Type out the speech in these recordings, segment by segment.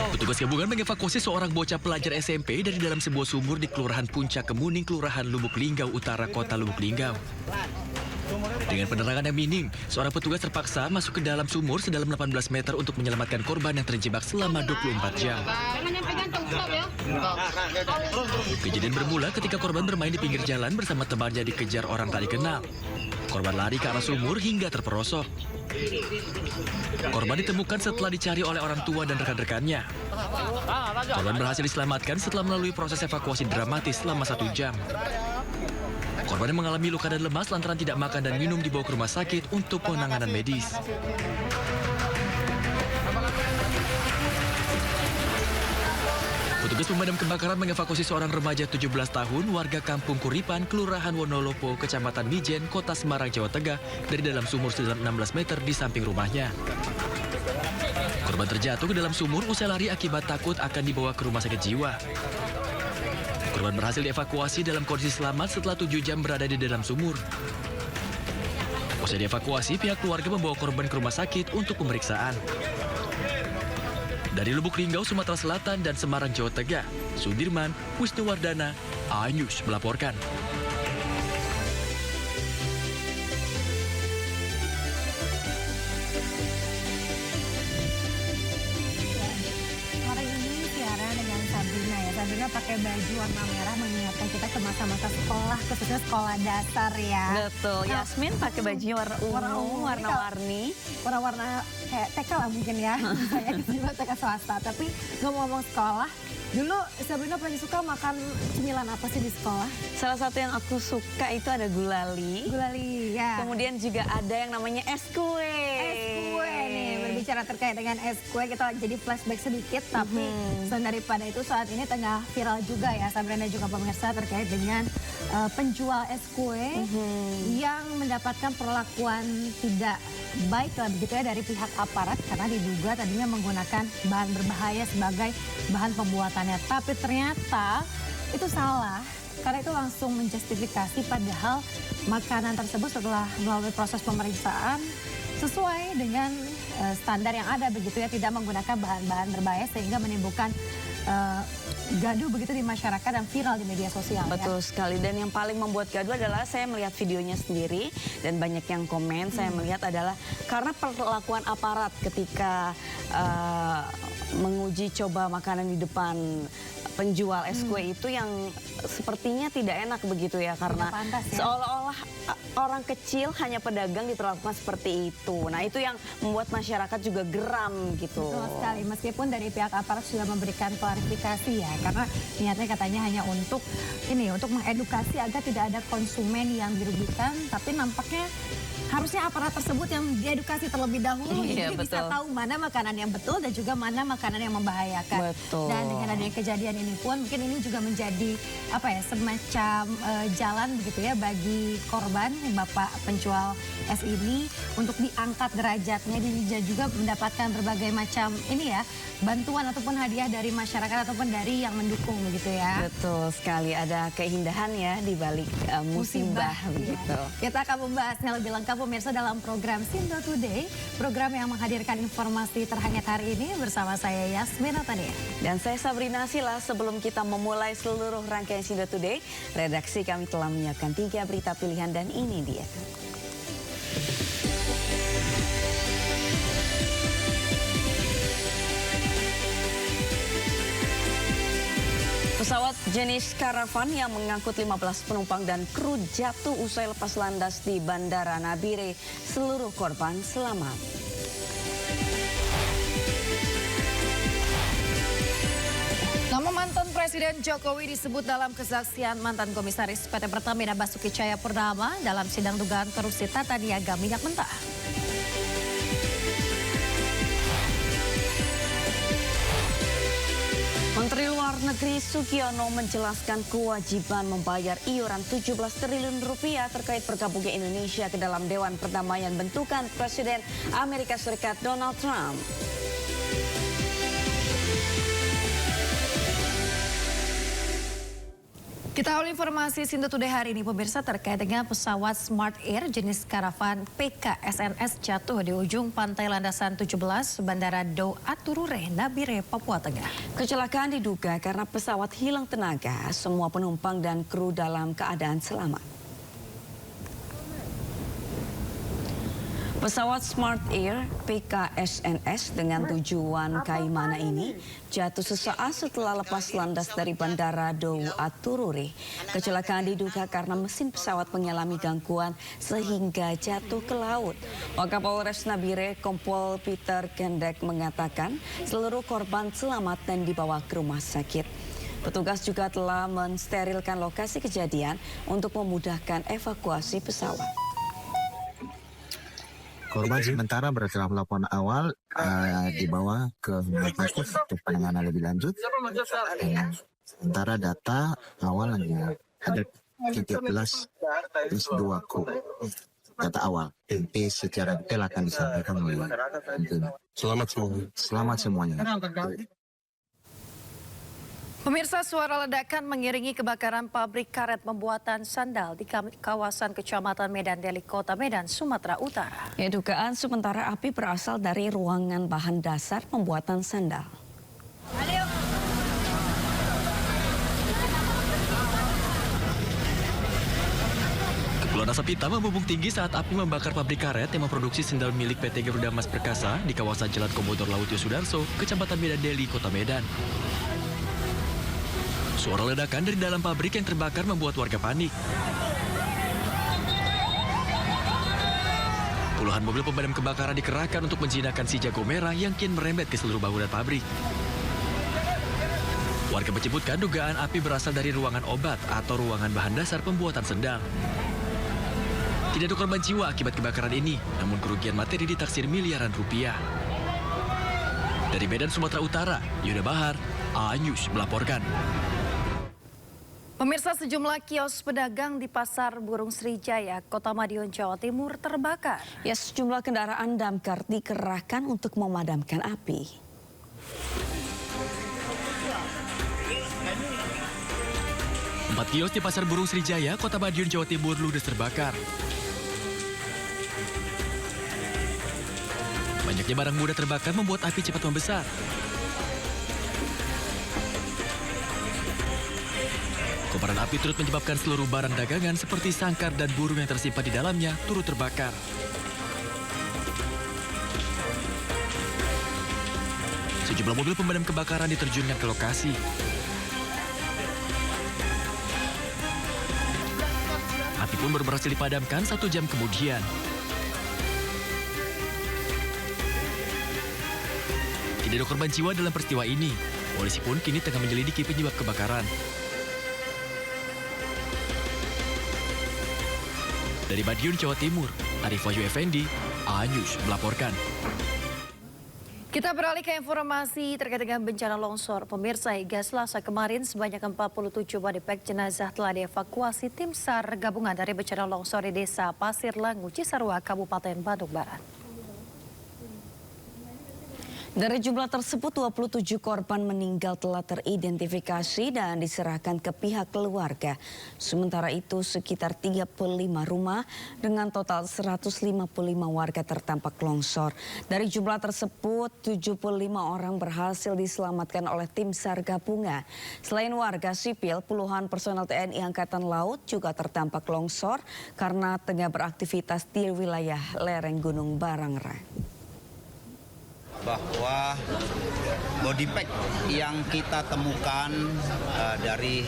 Petugas gabungan mengevakuasi seorang bocah pelajar SMP dari dalam sebuah sumur di Kelurahan Puncak Kemuning, Kelurahan Lubuk Linggau Utara, Kota Lubuk Linggau. Dengan penerangan yang minim, seorang petugas terpaksa masuk ke dalam sumur sedalam 18 meter untuk menyelamatkan korban yang terjebak selama 24 jam. Kejadian bermula ketika korban bermain di pinggir jalan bersama temannya dikejar orang tak dikenal. Korban lari ke arah sumur hingga terperosok. Korban ditemukan setelah dicari oleh orang tua dan rekan-rekannya. Korban berhasil diselamatkan setelah melalui proses evakuasi dramatis selama 1 jam. Korban yang mengalami luka dan lemas lantaran tidak makan dan minum dibawa ke rumah sakit untuk penanganan medis. Petugas pemadam kebakaran mengevakuasi seorang remaja 17 tahun warga Kampung Kuripan, Kelurahan Wonolopo, Kecamatan Mijen, Kota Semarang, Jawa Tengah dari dalam sumur sedalam 16 meter di samping rumahnya. Korban terjatuh ke dalam sumur usai lari akibat takut akan dibawa ke rumah sakit jiwa. Korban berhasil dievakuasi dalam kondisi selamat setelah 7 jam berada di dalam sumur. Usai dievakuasi, pihak keluarga membawa korban ke rumah sakit untuk pemeriksaan. Dari Lubuk Linggau, Sumatera Selatan dan Semarang, Jawa Tengah, Sudirman Wisnuwardana, iNews melaporkan. Sabrina pakai baju warna merah mengingatkan kita ke masa-masa sekolah, khususnya sekolah dasar ya. Betul, Yasmin pakai baju warna ungu, warna-warni. Warna-warna kayak TK lah mungkin ya, saya juga TK swasta. Tapi ngomong-ngomong sekolah, dulu Sabrina paling suka makan cemilan apa sih di sekolah? Salah satu yang aku suka itu ada gulali. Gulali, ya. Kemudian juga ada yang namanya es kue. Es kue nih, berbicara terkait dengan es kue, kita jadi flashback sedikit. Tapi selain daripada itu saat ini tengah viral juga ya, Sabrina juga pemirsa terkait dengan penjual es kue yang mendapatkan perlakuan tidak baik lah begitu ya dari pihak aparat karena diduga tadinya menggunakan bahan berbahaya sebagai bahan pembuatannya. Tapi ternyata itu salah karena itu langsung menjustifikasi padahal makanan tersebut setelah melalui proses pemeriksaan sesuai dengan standar yang ada begitu ya, tidak menggunakan bahan-bahan berbahaya sehingga menimbulkan gaduh begitu di masyarakat dan viral di media sosial. Betul ya. sekali, dan yang paling membuat gaduh adalah saya melihat videonya sendiri dan banyak yang komen. Saya melihat adalah karena perlakuan aparat ketika menguji coba makanan di depan penjual es kue itu yang sepertinya tidak enak begitu ya, karena pantas, ya. Seolah-olah orang kecil hanya pedagang diperlakukan seperti itu. Nah itu yang membuat masyarakat juga geram gitu. Betul sekali, meskipun dari pihak aparat sudah memberikan klarifikasi ya, karena niatnya katanya hanya untuk mengedukasi agar tidak ada konsumen yang dirugikan, tapi nampaknya harusnya aparat tersebut yang diedukasi terlebih dahulu, Iya, jadi bisa tahu mana makanan yang betul dan juga mana makanan yang membahayakan. Betul. Dan dengan adanya kejadian ini pun mungkin ini juga menjadi semacam jalan begitu ya bagi korban bapak penjual es ini untuk diangkat derajatnya, dia juga mendapatkan berbagai macam bantuan ataupun hadiah dari masyarakat ataupun dari yang mendukung begitu ya. Betul sekali, ada keindahan ya di balik musibah begitu. Ya. Kita akan membahasnya lebih lengkap pemirsa dalam program Sindo Today, program yang menghadirkan informasi terhangat hari ini bersama saya Yasmin Natania. Dan saya Sabrina Sila. Sebelum kita memulai seluruh rangkaian Sindo Today, redaksi kami telah menyiapkan 3 berita pilihan dan ini dia. Pesawat jenis Caravan yang mengangkut 15 penumpang dan kru jatuh usai lepas landas di Bandara Nabire. Seluruh korban selamat. Nama mantan Presiden Jokowi disebut dalam kesaksian mantan Komisaris PT Pertamina Basuki Cahayapurnama dalam sidang dugaan korupsi tata niaga minyak mentah. Menteri Luar Negeri Sugiono menjelaskan kewajiban membayar iuran 17 triliun rupiah terkait bergabungnya Indonesia ke dalam Dewan Perdamaian bentukan Presiden Amerika Serikat Donald Trump. Kita awali informasi Sinta Today hari ini pemirsa terkait dengan pesawat Smart Air jenis Caravan PKSNS jatuh di ujung pantai landasan 17 Bandara Dow Aturure, Nabire, Papua Tengah. Kecelakaan diduga karena pesawat hilang tenaga, semua penumpang dan kru dalam keadaan selamat. Pesawat Smart Air PKSNS dengan tujuan Kaimana ini jatuh sesaat setelah lepas landas dari Bandara Dow Aturure. Kecelakaan diduga karena mesin pesawat mengalami gangguan sehingga jatuh ke laut. Wakapolres Nabire Kompol Peter Gendek mengatakan seluruh korban selamat dan dibawa ke rumah sakit. Petugas juga telah mensterilkan lokasi kejadian untuk memudahkan evakuasi pesawat. Korban sementara berdasarkan laporan awal dibawa ke Puskesmas untuk penanganan lebih lanjut. Sementara data awal ada 13 plus 2 kru. Data awal, tapi secara detail akan disampaikan oleh Selamat semuanya. Pemirsa, suara ledakan mengiringi kebakaran pabrik karet pembuatan sandal di kawasan Kecamatan Medan Deli, Kota Medan, Sumatera Utara. Ya, dugaan sementara api berasal dari ruangan bahan dasar pembuatan sandal. Kepulan asap hitam membumbung tinggi saat api membakar pabrik karet yang memproduksi sandal milik PT Garuda Mas Perkasa di kawasan Jalan Komuter Laut Yosudarso, Kecamatan Medan Deli, Kota Medan. Suara ledakan dari dalam pabrik yang terbakar membuat warga panik. Puluhan mobil pemadam kebakaran dikerahkan untuk menjinakkan si jago merah yang kian merembet ke seluruh bangunan pabrik. Warga menyebutkan dugaan api berasal dari ruangan obat atau ruangan bahan dasar pembuatan sendal. Tidak ada korban jiwa akibat kebakaran ini, namun kerugian materi ditaksir miliaran rupiah. Dari Medan, Sumatera Utara, Yuda Bahar, A-News melaporkan. Pemirsa, sejumlah kios pedagang di Pasar Burung Srijaya, Kota Madiun, Jawa Timur terbakar. Ya, sejumlah kendaraan damkar dikerahkan untuk memadamkan api. Empat kios di Pasar Burung Srijaya, Kota Madiun, Jawa Timur ludes terbakar. Banyaknya barang mudah terbakar membuat api cepat membesar. Kobaran api turut menyebabkan seluruh barang dagangan seperti sangkar dan burung yang tersimpan di dalamnya turut terbakar. Sejumlah mobil pemadam kebakaran diterjunkan ke lokasi. Api pun baru berhasil dipadamkan 1 jam kemudian. Tidak ada korban jiwa dalam peristiwa ini. Polisi pun kini tengah menyelidiki penyebab kebakaran. Dari Madiun, Jawa Timur, Arif Wahyu Effendi, A-News melaporkan. Kita beralih ke informasi terkait dengan bencana longsor. Pemirsa, hingga Selasa kemarin sebanyak 47 body bag jenazah telah dievakuasi tim SAR gabungan dari bencana longsor di Desa Pasir Langu, Cisarua, Kabupaten Bandung Barat. Dari jumlah tersebut, 27 korban meninggal telah teridentifikasi dan diserahkan ke pihak keluarga. Sementara itu, sekitar 35 rumah dengan total 155 warga terdampak longsor. Dari jumlah tersebut, 75 orang berhasil diselamatkan oleh tim SAR gabungan. Selain warga sipil, puluhan personel TNI Angkatan Laut juga terdampak longsor karena tengah beraktivitas di wilayah lereng Gunung Barangrang. Bahwa body pack yang kita temukan dari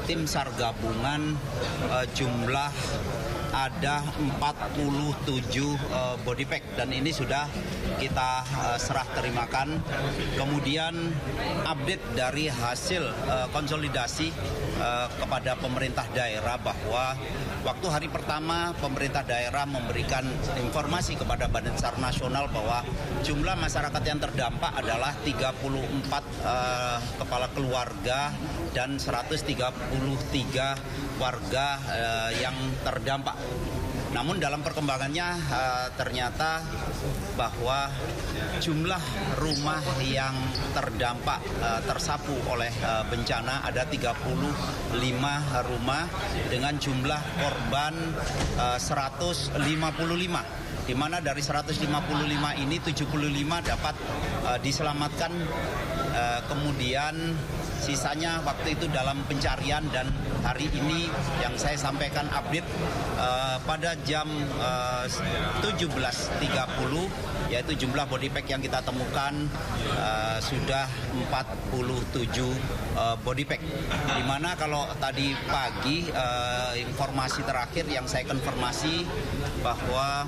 tim SAR gabungan jumlah ada 47 body pack dan ini sudah kita serah terimakan. Kemudian update dari hasil konsolidasi kepada pemerintah daerah bahwa waktu hari pertama pemerintah daerah memberikan informasi kepada Badan SAR Nasional bahwa jumlah masyarakat yang terdampak adalah 34 kepala keluarga dan 133 warga yang terdampak. Namun dalam perkembangannya ternyata bahwa jumlah rumah yang terdampak tersapu oleh bencana ada 35 rumah dengan jumlah korban 155, di mana dari 155 ini 75 dapat diselamatkan, kemudian sisanya waktu itu dalam pencarian, dan hari ini yang saya sampaikan update pada jam 17.30, yaitu jumlah body pack yang kita temukan sudah 47 body pack. Dimana kalau tadi pagi informasi terakhir yang saya konfirmasi bahwa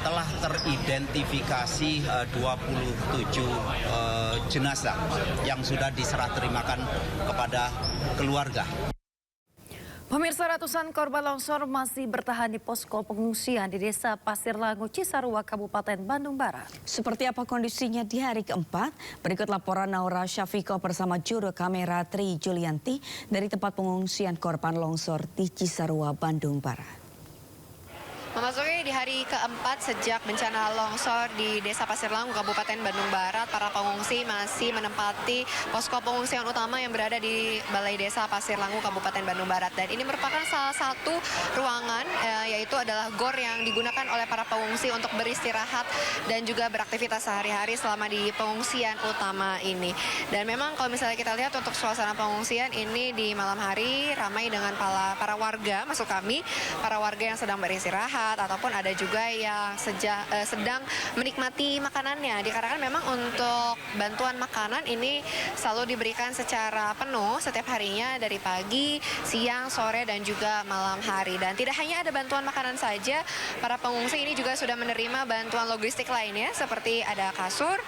telah teridentifikasi 27 jenazah yang sudah diserah terimakan kepada keluarga. Pemirsa, ratusan korban longsor masih bertahan di posko pengungsian di Desa Pasir Langu, Cisarua, Kabupaten Bandung Barat. Seperti apa kondisinya di hari keempat? Berikut laporan Naura Syafiko bersama juru kamera Tri Julianti dari tempat pengungsian korban longsor di Cisarua, Bandung Barat. Memasuki di hari keempat sejak bencana longsor di Desa Pasir Langu, Kabupaten Bandung Barat, para pengungsi masih menempati posko pengungsian utama yang berada di Balai Desa Pasir Langu, Kabupaten Bandung Barat. Dan ini merupakan salah satu ruangan, yaitu adalah gor yang digunakan oleh para pengungsi untuk beristirahat dan juga beraktivitas sehari-hari selama di pengungsian utama ini. Dan memang kalau misalnya kita lihat untuk suasana pengungsian ini di malam hari ramai dengan para warga, maksud kami, para warga yang sedang beristirahat, ataupun ada juga yang sedang menikmati makanannya. Dikarenakan memang untuk bantuan makanan ini selalu diberikan secara penuh setiap harinya dari pagi, siang, sore, dan juga malam hari. Dan tidak hanya ada bantuan makanan saja, para pengungsi ini juga sudah menerima bantuan logistik lainnya seperti ada kasur,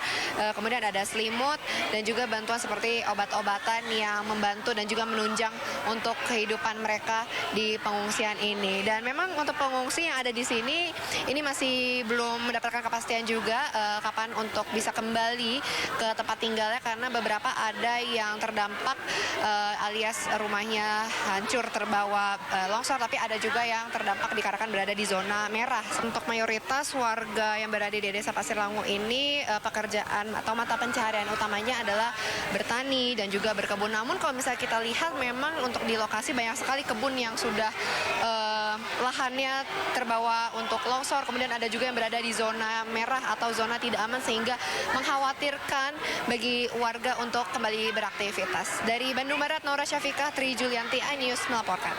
kemudian ada selimut, dan juga bantuan seperti obat-obatan yang membantu dan juga menunjang untuk kehidupan mereka di pengungsian ini. Dan memang untuk pengungsi yang ada di sini ini masih belum mendapatkan kepastian juga kapan untuk bisa kembali ke tempat tinggalnya, karena beberapa ada yang terdampak alias rumahnya hancur terbawa longsor, tapi ada juga yang terdampak dikarenakan berada di zona merah. Untuk mayoritas warga yang berada di Desa Pasir Langu ini pekerjaan atau mata pencaharian utamanya adalah bertani dan juga berkebun. Namun kalau misalnya kita lihat memang untuk di lokasi banyak sekali kebun yang sudah lahannya terbawa untuk longsor, kemudian ada juga yang berada di zona merah atau zona tidak aman, sehingga mengkhawatirkan bagi warga untuk kembali beraktivitas. Dari Bandung Barat, Naura Syafikah, Tri Julianti, iNews melaporkan.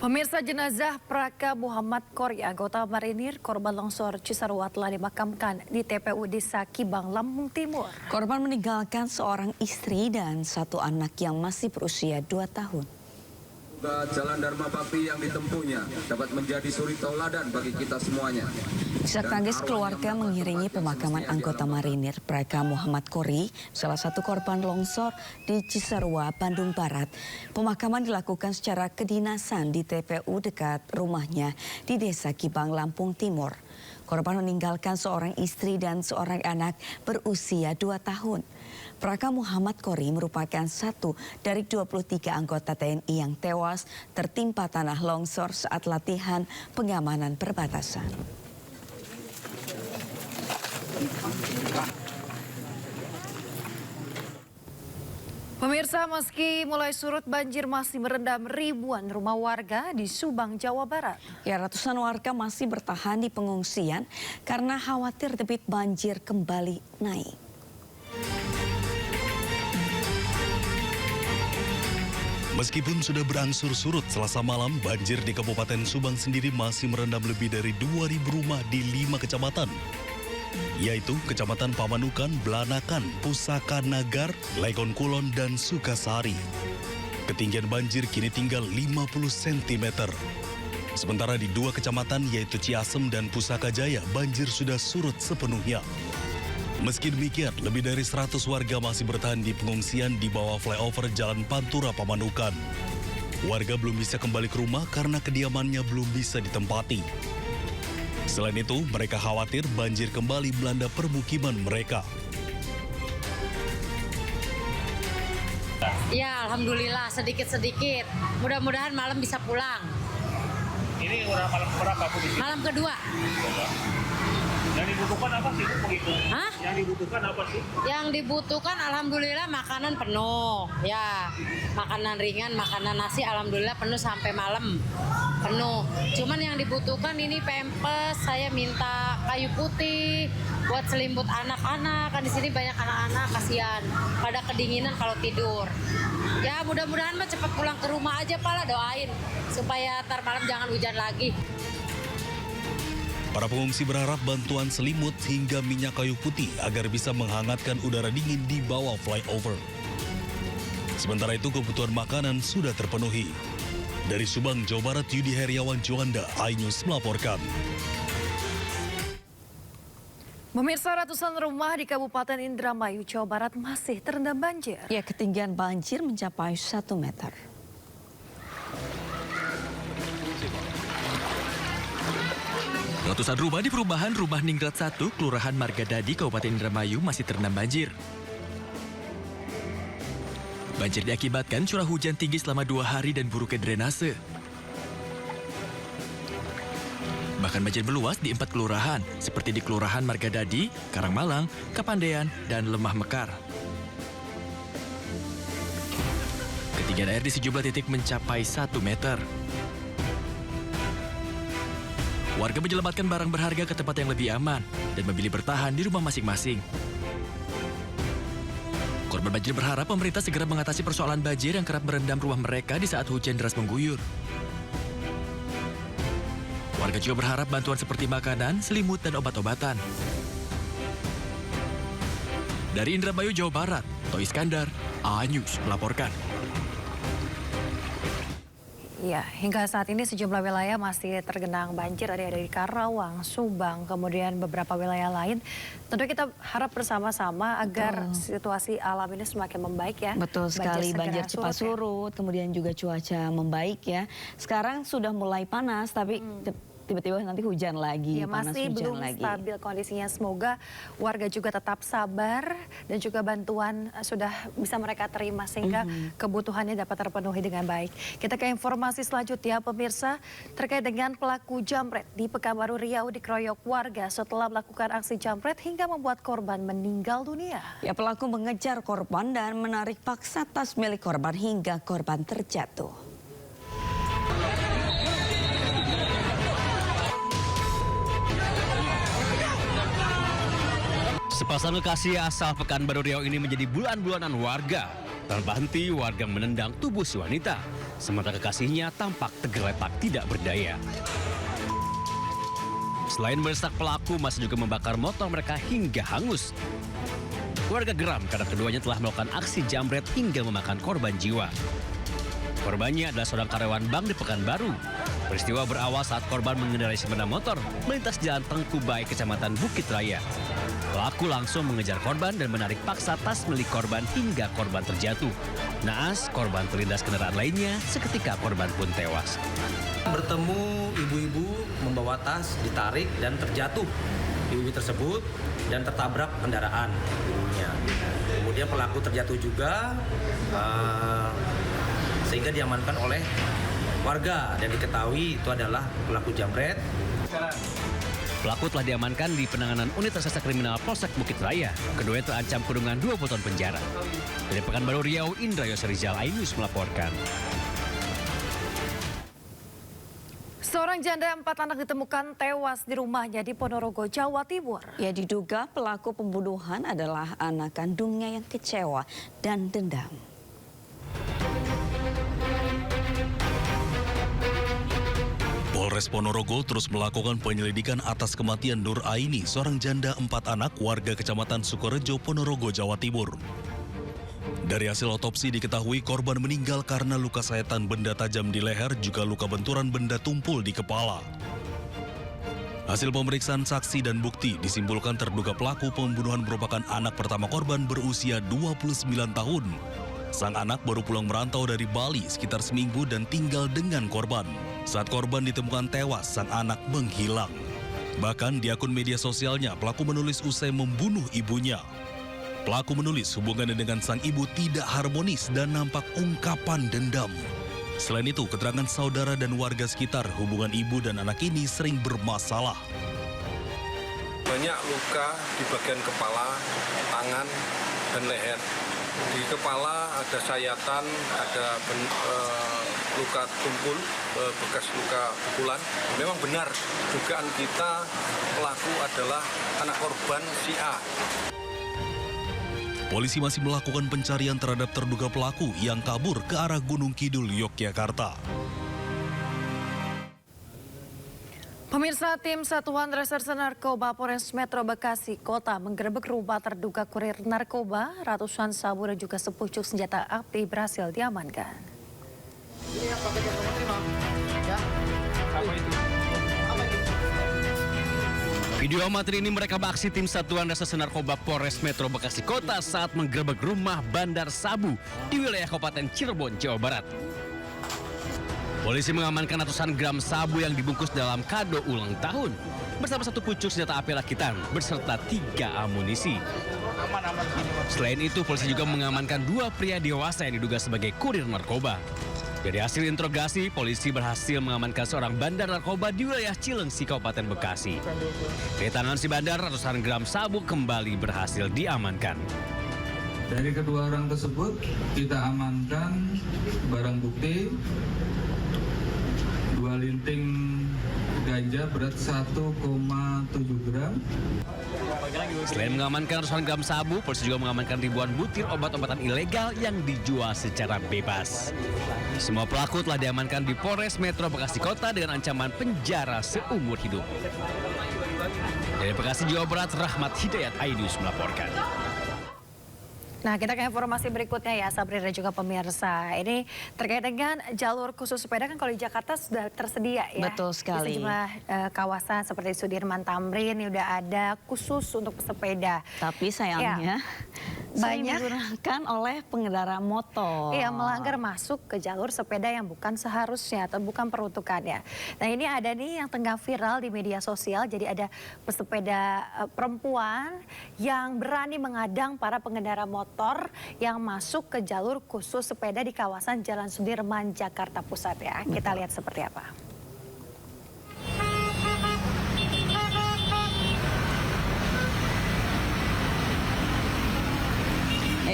Pemirsa, jenazah Praka Muhammad Kori, anggota marinir korban longsor Cisarua, telah dimakamkan di TPU Desa Kibang, Lampung Timur. Korban meninggalkan seorang istri dan satu anak yang masih berusia 2 tahun. Jalan Dharma Bakti yang ditempuhnya dapat menjadi suri tauladan bagi kita semuanya. Isak tangis keluarga mengiringi pemakaman anggota marinir Praka Muhammad Kori, salah satu korban longsor di Cisarua, Bandung Barat. Pemakaman dilakukan secara kedinasan di TPU dekat rumahnya di Desa Kibang, Lampung Timur. Korban meninggalkan seorang istri dan seorang anak berusia 2 tahun. Praka Muhammad Kori merupakan satu dari 23 anggota TNI yang tewas tertimpa tanah longsor saat latihan pengamanan perbatasan. Pemirsa, meski mulai surut, banjir masih merendam ribuan rumah warga di Subang, Jawa Barat. Ya, ratusan warga masih bertahan di pengungsian karena khawatir debit banjir kembali naik. Meskipun sudah berangsur surut Selasa malam, banjir di Kabupaten Subang sendiri masih merendam lebih dari 2.000 rumah di 5 kecamatan, yaitu Kecamatan Pamanukan, Blanakan, Pusaka Nagar, Legon Kulon, dan Sukasari. Ketinggian banjir kini tinggal 50 cm. Sementara di 2 kecamatan yaitu Ciasem dan Pusaka Jaya, banjir sudah surut sepenuhnya. Meski demikian, lebih dari 100 warga masih bertahan di pengungsian di bawah flyover Jalan Pantura Pamanukan. Warga belum bisa kembali ke rumah karena kediamannya belum bisa ditempati. Selain itu, mereka khawatir banjir kembali melanda permukiman mereka. Ya, alhamdulillah sedikit-sedikit. Mudah-mudahan malam bisa pulang. Ini udah malam berapa, Bu? Malam kedua. Yang dibutuhkan apa sih Bu begitu? Hah? Yang dibutuhkan apa sih? Yang dibutuhkan alhamdulillah makanan penuh. Ya, makanan ringan, makanan nasi alhamdulillah penuh sampai malam. Penuh. Cuman yang dibutuhkan ini pempes, saya minta kayu putih buat selimut anak-anak. Kan di sini banyak anak-anak, kasihan pada kedinginan kalau tidur. Ya mudah-mudahan mah cepat pulang ke rumah aja Pak lah, doain supaya ntar malam jangan hujan lagi. Para pengungsi berharap bantuan selimut hingga minyak kayu putih agar bisa menghangatkan udara dingin di bawah flyover. Sementara itu kebutuhan makanan sudah terpenuhi. Dari Subang, Jawa Barat, Yudi Heriawan Juanda, iNews melaporkan. Pemirsa, ratusan rumah di Kabupaten Indramayu, Jawa Barat masih terendam banjir. Ya, ketinggian banjir mencapai 1 meter. Ratusan rumah di perumahan Rumah Ningrat 1, Kelurahan Margadadi, Kabupaten Indramayu masih terendam banjir. Banjir diakibatkan curah hujan tinggi selama 2 hari dan buruknya drainase. Bahkan banjir meluas di 4 kelurahan, seperti di Kelurahan Margadadi, Karangmalang, Kapandean, dan Lemah Mekar. Ketinggian air di sejumlah titik mencapai 1 meter. Warga menyelamatkan barang berharga ke tempat yang lebih aman dan memilih bertahan di rumah masing-masing. Korban banjir berharap pemerintah segera mengatasi persoalan banjir yang kerap merendam rumah mereka di saat hujan deras mengguyur. Warga juga berharap bantuan seperti makanan, selimut, dan obat-obatan. Dari Indramayu, Jawa Barat, Toh Iskandar, iNews melaporkan. Ya, hingga saat ini sejumlah wilayah masih tergenang banjir, ada di Karawang, Subang, kemudian beberapa wilayah lain. Tentu kita harap bersama-sama agar situasi alam ini semakin membaik ya. Betul sekali, banjir cepat ya. surut, kemudian juga cuaca membaik ya. Sekarang sudah mulai panas, tapi tiba-tiba nanti hujan lagi, Ya, panas masih hujan belum lagi. stabil kondisinya. Semoga warga juga tetap sabar dan juga bantuan sudah bisa mereka terima sehingga kebutuhannya dapat terpenuhi dengan baik. Kita ke informasi selanjutnya, pemirsa, terkait dengan pelaku jamret di Pekanbaru Riau dikeroyok warga setelah melakukan aksi jamret hingga membuat korban meninggal dunia. Ya, pelaku mengejar korban dan menarik paksa tas milik korban hingga korban terjatuh. Sepasang kekasih asal Pekanbaru Riau ini menjadi bulan-bulanan warga. Tanpa henti warga menendang tubuh si wanita, sementara kekasihnya tampak tergeletak tidak berdaya. Selain mendesak pelaku, masih juga membakar motor mereka hingga hangus. Warga geram karena keduanya telah melakukan aksi jambret hingga memakan korban jiwa. Korbannya adalah seorang karyawan bank di Pekanbaru. Peristiwa berawal saat korban mengendarai sepeda motor melintas jalan Tengkubai, Kecamatan Bukit Raya. Pelaku langsung mengejar korban dan menarik paksa tas milik korban hingga korban terjatuh. Naas, korban terlindas kendaraan lainnya, seketika korban pun tewas. Bertemu ibu-ibu membawa tas, ditarik dan terjatuh. Ibu-ibu tersebut dan tertabrak kendaraan ibunya. Kemudian pelaku terjatuh juga, sehingga diamankan oleh warga dan diketahui itu adalah pelaku jamret. Pelaku telah diamankan di penanganan unit reserse kriminal Polsek Bukit Raya. Keduanya terancam kurungan 20 tahun penjara. Dari Pekanbaru Riau, Indra Yosrizal, iNews melaporkan. Seorang janda 4 anak ditemukan tewas di rumahnya di Ponorogo, Jawa Timur. Ya, diduga pelaku pembunuhan adalah anak kandungnya yang kecewa dan dendam. Polres Ponorogo terus melakukan penyelidikan atas kematian Nur Aini, seorang janda 4 anak warga Kecamatan Sukorejo, Ponorogo, Jawa Timur. Dari hasil otopsi diketahui korban meninggal karena luka sayatan benda tajam di leher, juga luka benturan benda tumpul di kepala. Hasil pemeriksaan saksi dan bukti disimpulkan terduga pelaku pembunuhan merupakan anak pertama korban berusia 29 tahun. Sang anak baru pulang merantau dari Bali sekitar seminggu dan tinggal dengan korban. Saat korban ditemukan tewas, sang anak menghilang. Bahkan di akun media sosialnya, pelaku menulis usai membunuh ibunya. Pelaku menulis hubungannya dengan sang ibu tidak harmonis dan nampak ungkapan dendam. Selain itu, keterangan saudara dan warga sekitar, hubungan ibu dan anak ini sering bermasalah. banyak luka di bagian kepala, tangan, dan leher. Di kepala ada sayatan, ada luka tumpul, bekas luka pukulan. Memang benar dugaan kita pelaku adalah anak korban si A. Polisi masih melakukan pencarian terhadap terduga pelaku yang kabur ke arah Gunung Kidul, Yogyakarta. Pemirsa, tim Satuan Reserse Narkoba Polres Metro Bekasi Kota menggerebek rumah terduga kurir narkoba. Ratusan sabu dan juga sepucuk senjata api berhasil diamankan. Video amatir ini merekam aksi tim Satuan Reserse Narkoba Polres Metro Bekasi Kota saat menggerebek rumah bandar sabu di wilayah Kabupaten Cirebon, Jawa Barat. Polisi mengamankan ratusan gram sabu yang dibungkus dalam kado ulang tahun bersama satu pucuk senjata api rakitan beserta 3 amunisi. Selain itu, polisi juga mengamankan 2 pria dewasa yang diduga sebagai kurir narkoba. Dari hasil interogasi, polisi berhasil mengamankan seorang bandar narkoba di wilayah Cilengsi, Kabupaten Bekasi. Dari tangan si bandar, ratusan gram sabu kembali berhasil diamankan. Dari kedua orang tersebut, kita amankan barang bukti 2 linting ganja berat 1,7 gram. Selain mengamankan ratusan gram sabu, polisi juga mengamankan ribuan butir obat-obatan ilegal yang dijual secara bebas. Semua pelaku telah diamankan di Polres Metro Bekasi Kota dengan ancaman penjara seumur hidup. Dari Bekasi, Jawa Barat, Rahmat Hidayat Aidus melaporkan. Nah, kita ke informasi berikutnya ya, Sabri dan juga pemirsa. Ini terkait dengan jalur khusus sepeda, kan kalau di Jakarta sudah tersedia ya. Betul sekali. Di sejumlah kawasan seperti Sudirman Tamrin ini udah ada khusus untuk pesepeda. Tapi sayangnya banyak digunakan oleh pengendara motor. Iya, melanggar masuk ke jalur sepeda yang bukan seharusnya atau bukan peruntukannya. Nah, ini ada nih yang tengah viral di media sosial. Jadi ada pesepeda perempuan yang berani mengadang para pengendara motor yang masuk ke jalur khusus sepeda di kawasan Jalan Sudirman, Jakarta Pusat ya. Kita lihat seperti apa.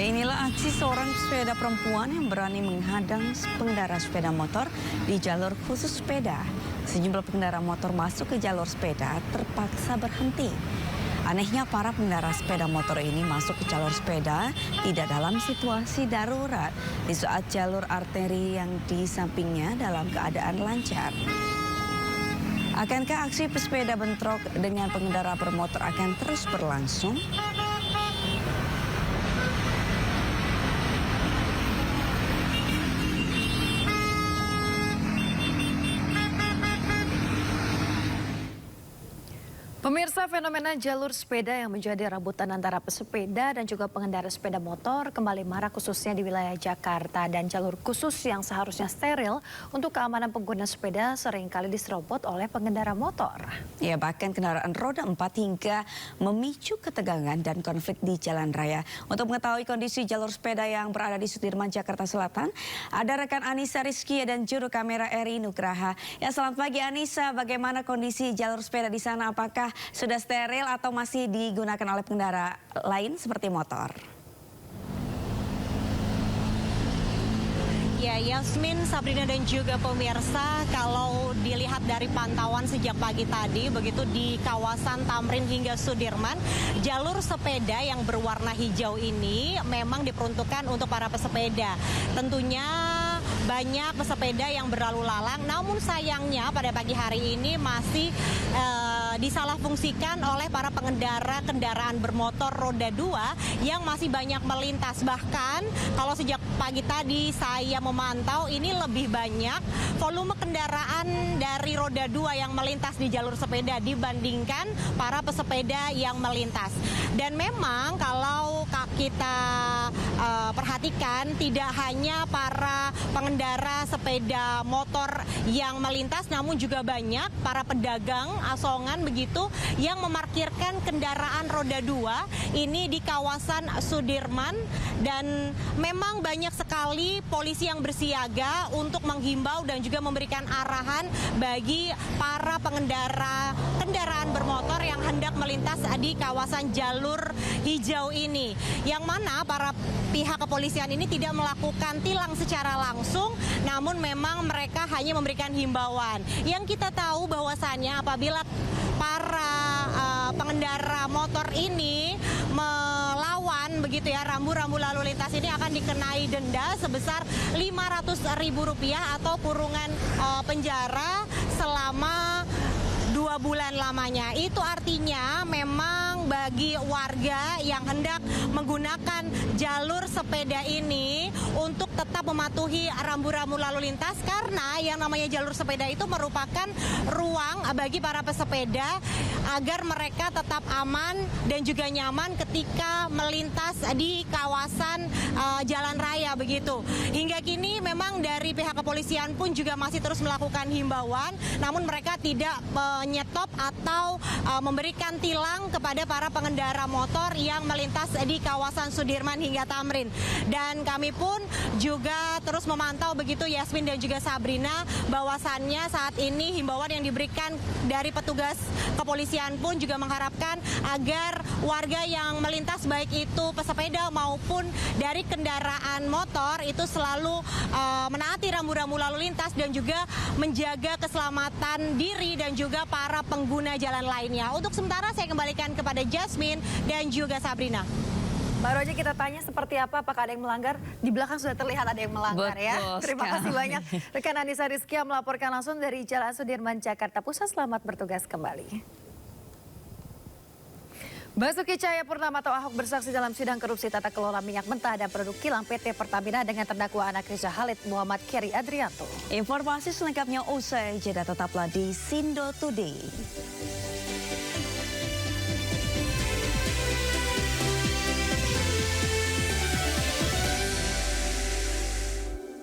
Inilah aksi seorang sepeda perempuan yang berani menghadang pengendara sepeda motor di jalur khusus sepeda. Sejumlah pengendara motor masuk ke jalur sepeda terpaksa berhenti. Anehnya para pengendara sepeda motor ini masuk ke jalur sepeda tidak dalam situasi darurat di saat jalur arteri yang di sampingnya dalam keadaan lancar. Akankah aksi pesepeda bentrok dengan pengendara bermotor akan terus berlangsung? Pemirsa, fenomena jalur sepeda yang menjadi rebutan antara pesepeda dan juga pengendara sepeda motor kembali marak khususnya di wilayah Jakarta, dan jalur khusus yang seharusnya steril untuk keamanan pengguna sepeda seringkali diserobot oleh pengendara motor. Ya, bahkan kendaraan roda 4 hingga memicu ketegangan dan konflik di jalan raya. Untuk mengetahui kondisi jalur sepeda yang berada di Sudirman, Jakarta Selatan, ada rekan Anissa Rizky dan juru kamera Eri Nugraha. Ya, selamat pagi Anissa, bagaimana kondisi jalur sepeda di sana? Apakah sudah steril atau masih digunakan oleh pengendara lain seperti motor? Ya, Yasmin, Sabrina dan juga pemirsa, kalau dilihat dari pantauan sejak pagi tadi, begitu di kawasan Tamrin hingga Sudirman, jalur sepeda yang berwarna hijau ini memang diperuntukkan untuk para pesepeda. Tentunya banyak pesepeda yang berlalu lalang, namun sayangnya pada pagi hari ini masih disalahfungsikan oleh para pengendara kendaraan bermotor roda 2 yang masih banyak melintas. Bahkan kalau sejak pagi tadi saya memantau, ini lebih banyak volume kendaraan dari roda 2 yang melintas di jalur sepeda dibandingkan para pesepeda yang melintas. Dan memang kalau kita perhatikan, tidak hanya para pengendara sepeda motor yang melintas, namun juga banyak para pedagang asongan begitu yang memarkirkan kendaraan roda 2 ini di kawasan Sudirman. Dan memang banyak sekali polisi yang bersiaga untuk menghimbau dan juga memberikan arahan bagi para pengendara kendaraan bermotor yang hendak melintas di kawasan jalur hijau ini. Yang mana para pihak kepolisian ini tidak melakukan tilang secara langsung, namun memang mereka hanya memberikan himbauan. Yang kita tahu bahwasannya apabila para pengendara motor ini melawan begitu ya rambu-rambu lalu lintas ini akan dikenai denda sebesar Rp500.000 atau kurungan penjara selama 2 bulan lamanya. Itu artinya memang bagi warga yang hendak menggunakan jalur sepeda ini untuk tetap mematuhi rambu-rambu lalu lintas, karena yang namanya jalur sepeda itu merupakan ruang bagi para pesepeda agar mereka tetap aman dan juga nyaman ketika melintas di kawasan jalan raya begitu. Hingga kini memang dari pihak kepolisian pun juga masih terus melakukan himbauan, namun mereka tidak menyetop atau memberikan tilang kepada para pengendara motor yang melintas di kawasan Sudirman hingga Tamrin. Dan kami pun juga terus memantau begitu Yasmin dan juga Sabrina, bahwasannya saat ini himbauan yang diberikan dari petugas kepolisian pun juga mengharapkan agar warga yang melintas baik itu pesepeda maupun dari kendaraan motor itu selalu menaati rambu-rambu lalu lintas dan juga menjaga keselamatan diri dan juga para pengguna jalan lainnya. Untuk sementara saya kembalikan kepada Jasmine dan juga Sabrina. Baru aja kita tanya seperti apa, apakah ada yang melanggar? Di belakang sudah terlihat ada yang melanggar. Betul ya. Terima sekali. kasih banyak. Rekan Anissa Rizkia melaporkan langsung dari Jalan Sudirman, Jakarta Pusat. Selamat bertugas kembali. Basuki Cahayapurnama atau Ahok bersaksi dalam sidang korupsi tata kelola minyak mentah dan produk kilang PT Pertamina dengan terdakwa anak Riza Khalid Muhammad Keri Adrianto. Informasi selengkapnya usai jeda, tetaplah di Sindo Today.